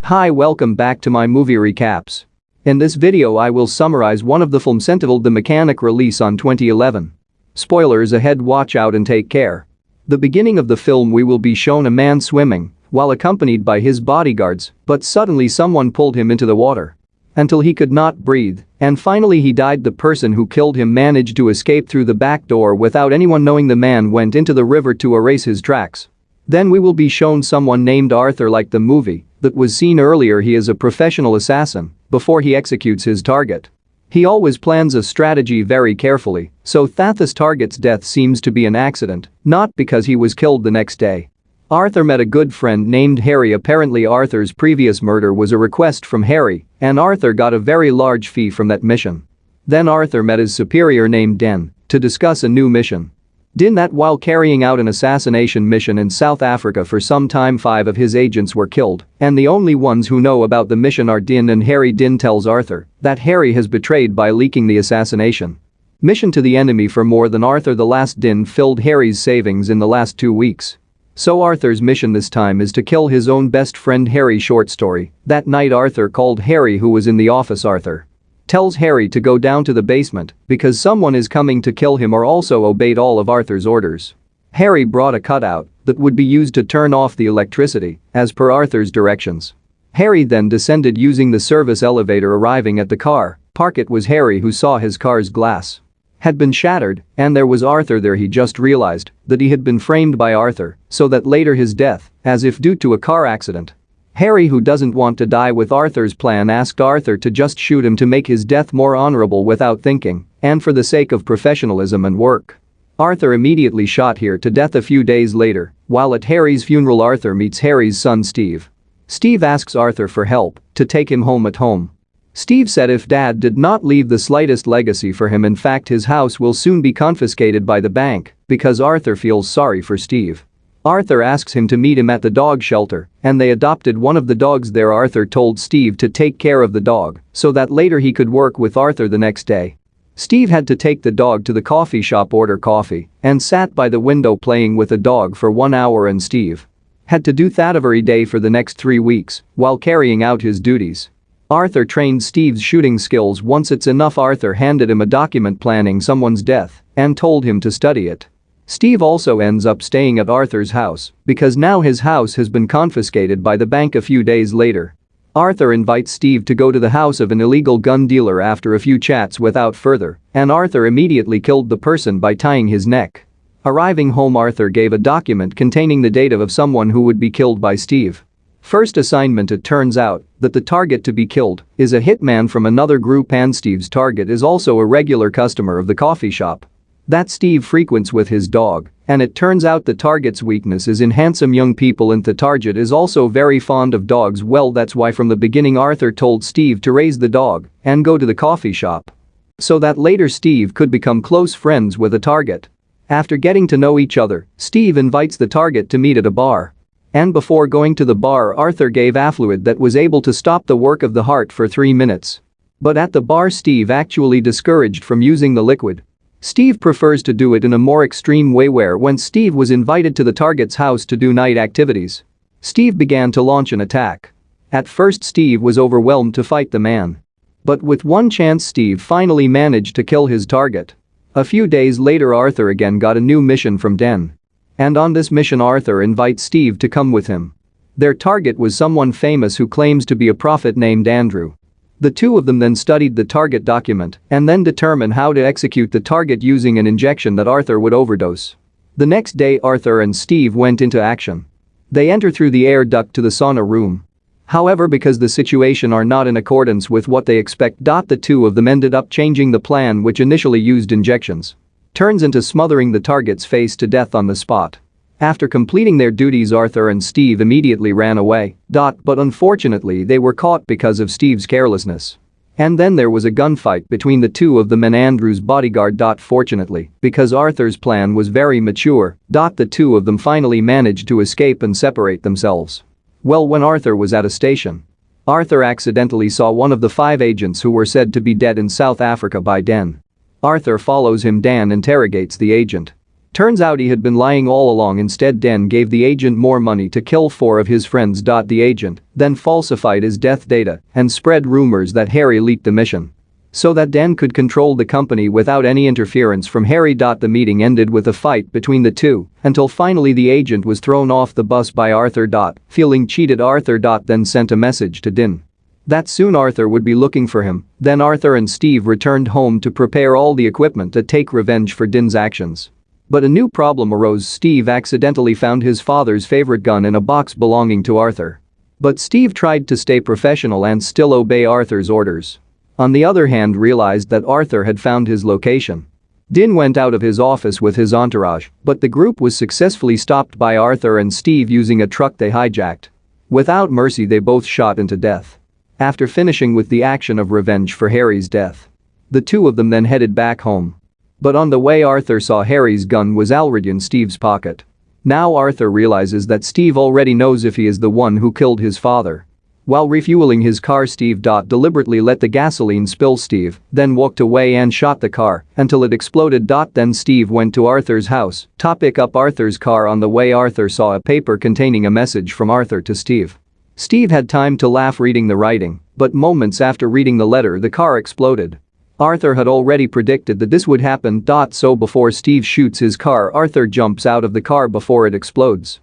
Hi, welcome back to my movie recaps. In this video I will summarize one of the films entitled The Mechanic, release on 2011. Spoilers ahead, watch out and take care. The beginning of the film we will be shown a man swimming while accompanied by his bodyguards, but suddenly someone pulled him into the water until he could not breathe, and finally he died. The person who killed him managed to escape through the back door without anyone knowing. The man went into the river to erase his tracks. Then we will be shown someone named Arthur, like the movie that was seen earlier. He is a professional assassin before he executes his target. He always plans a strategy very carefully, so Thathus target's death seems to be an accident, not because he was killed the next day. Arthur met a good friend named Harry. Apparently Arthur's previous murder was a request from Harry, and Arthur got a very large fee from that mission. Then Arthur met his superior named Den to discuss a new mission. Den that while carrying out an assassination mission in South Africa for some time, 5 of his agents were killed, and the only ones who know about the mission are Den and Harry. Den tells Arthur that Harry has betrayed by leaking the assassination mission to the enemy for more than Arthur. The last Den filled Harry's savings in the last 2 weeks. So Arthur's mission this time is to kill his own best friend Harry. Short story: that night Arthur called Harry, who was in the office. Arthur tells Harry to go down to the basement because someone is coming to kill him, or also obeyed all of Arthur's orders. Harry brought a cutout that would be used to turn off the electricity as per Arthur's directions. Harry then descended using the service elevator. Arriving at the car park, it was Harry who saw his car's glass had been shattered, and there was Arthur there. He just realized that he had been framed by Arthur so that later his death, as if due to a car accident. Harry, who doesn't want to die with Arthur's plan, asked Arthur to just shoot him to make his death more honorable without thinking, and for the sake of professionalism and work. Arthur immediately shot here to death. A few days later, while at Harry's funeral, Arthur meets Harry's son Steve. Steve asks Arthur for help to take him home at home. Steve said if Dad did not leave the slightest legacy for him, in fact his house will soon be confiscated by the bank, because Arthur feels sorry for Steve. Arthur asks him to meet him at the dog shelter, and they adopted one of the dogs there. Arthur told Steve to take care of the dog so that later he could work with Arthur the next day. Steve had to take the dog to the coffee shop, order coffee, and sat by the window playing with the dog for 1 hour, and Steve had to do that every day for the next 3 weeks while carrying out his duties. Arthur trained Steve's shooting skills. Once it's enough, Arthur handed him a document planning someone's death and told him to study it. Steve also ends up staying at Arthur's house because now his house has been confiscated by the bank. A few days later, Arthur invites Steve to go to the house of an illegal gun dealer. After a few chats without further, and Arthur immediately killed the person by tying his neck. Arriving home, Arthur gave a document containing the date of someone who would be killed by Steve. First assignment: it turns out that the target to be killed is a hitman from another group, and Steve's target is also a regular customer of the coffee shop that Steve frequents with his dog, and it turns out the target's weakness is in handsome young people, and the target is also very fond of dogs. Well, that's why from the beginning Arthur told Steve to raise the dog and go to the coffee shop so that later Steve could become close friends with the target. After getting to know each other, Steve invites the target to meet at a bar. And before going to the bar, Arthur gave a fluid that was able to stop the work of the heart for 3 minutes. But at the bar, Steve actually discouraged from using the liquid. Steve prefers to do it in a more extreme way, where when Steve was invited to the target's house to do night activities, Steve began to launch an attack. At first Steve was overwhelmed to fight the man. But with one chance Steve finally managed to kill his target. A few days later, Arthur again got a new mission from Den. And on this mission Arthur invites Steve to come with him. Their target was someone famous who claims to be a prophet named Andrew. The two of them then studied the target document and then determined how to execute the target using an injection that Arthur would overdose. The next day Arthur and Steve went into action. They enter through the air duct to the sauna room. However, because the situation are not in accordance with what they expect, the two of them ended up changing the plan, which initially used injections turns into smothering the target's face to death on the spot. After completing their duties, Arthur and Steve immediately ran away. But unfortunately they were caught because of Steve's carelessness. And then there was a gunfight between the two of them and Andrew's bodyguard. Fortunately, because Arthur's plan was very mature, the two of them finally managed to escape and separate themselves. Well, when Arthur was at a station, Arthur accidentally saw one of the 5 agents who were said to be dead in South Africa by Den. Arthur follows him. Dan interrogates the agent. Turns out he had been lying all along. Instead, Den gave the agent more money to kill 4 of his friends. The agent then falsified his death data and spread rumors that Harry leaked the mission so that Den could control the company without any interference from Harry. The meeting ended with a fight between the two until finally the agent was thrown off the bus by Arthur. Feeling cheated, Arthur then sent a message to Din that soon Arthur would be looking for him. Then Arthur and Steve returned home to prepare all the equipment to take revenge for Din's actions. But a new problem arose. Steve accidentally found his father's favorite gun in a box belonging to Arthur. But Steve tried to stay professional and still obey Arthur's orders. On the other hand, realized that Arthur had found his location. Din went out of his office with his entourage, but the group was successfully stopped by Arthur and Steve using a truck they hijacked. Without mercy, they both shot into death. After finishing with the action of revenge for Harry's death, the two of them then headed back home. But on the way, Arthur saw Harry's gun was already in Steve's pocket. Now Arthur realizes that Steve already knows if he is the one who killed his father. While refueling his car, Steve deliberately let the gasoline spill. Steve then walked away and shot the car until it exploded. Then Steve went to Arthur's house to pick up Arthur's car. On the way, Arthur saw a paper containing a message from Arthur to Steve. Steve had time to laugh reading the writing, but moments after reading the letter, the car exploded. Arthur had already predicted that this would happen. So before Steve shoots his car, Arthur jumps out of the car before it explodes.